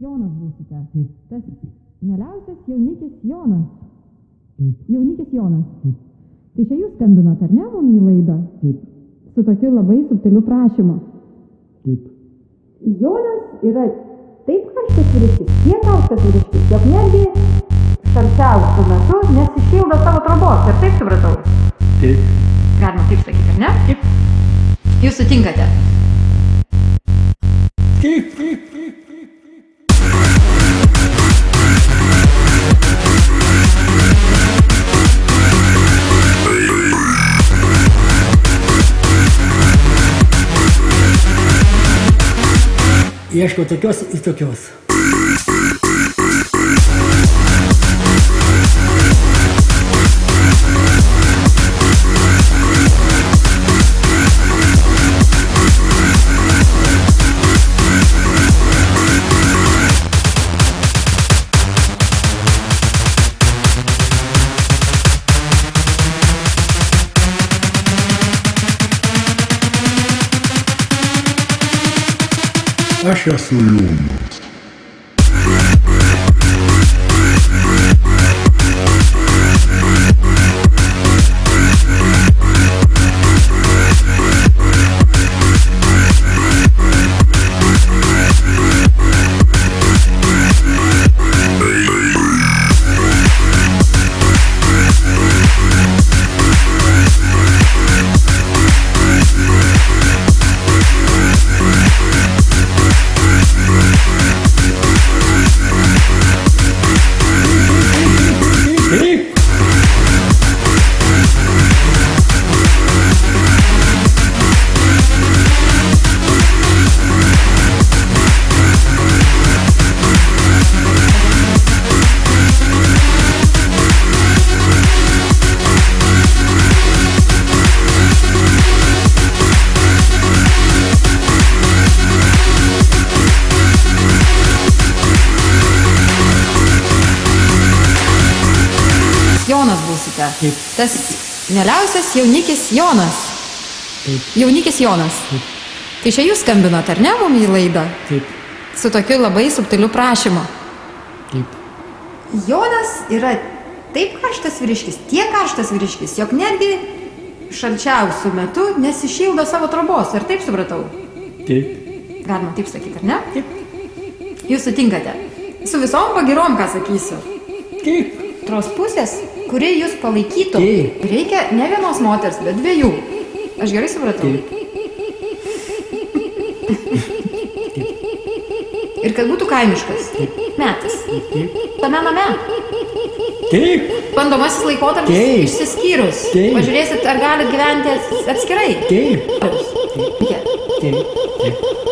Jonas būsite. Tas mieliausias jaunikis Jonas. Taip. Jaunikis Jonas. Taip. Tai čia jūs skambinot, ar ne, mum į laidą? Taip. Su tokiu labai subtiliu prašymu. Taip. Jonas yra taip karštas vyriškis, tiek karštas vyriškis, jog netgi šalčiausiu metu nesišildo savo trobos. Ir taip supratau? Taip. Galima taip sakyti, ar ne? Taip. Jūs sutinkate? Taip. Taip. Ieškau tokios ir tokios. Aš esu Jonas. Jonas būsite. Taip. Tas mieliausias jaunikis Jonas. Taip. Jaunikis Jonas. Taip. Tai čia jūs skambinot, ar ne, mum į laidą? Taip. Su tokiu labai subtiliu prašymu. Taip. Jonas yra taip karštas vyriškis, tiek karštas vyriškis, jog netgi šalčiausiu metu nesišildo savo trobos. Ir taip supratau? Taip. Galima taip sakyti, ar ne? Taip. Jūs sutinkate? Su visom pagirom, ką sakysiu. Taip. Tros pusės, kuri jūs palaikytų, Taip. reikia ne vienos moters, bet dviejų. Aš gerai supratau? Taip. Ir kad būtų kaimiškas. Metas. Tame name. Taip. Bandomasis laikotarpis Taip. išsiskyrus. Taip. Pažiūrėsit, ar galit gyventi atskirai. Taip. Taip. Taip. Taip.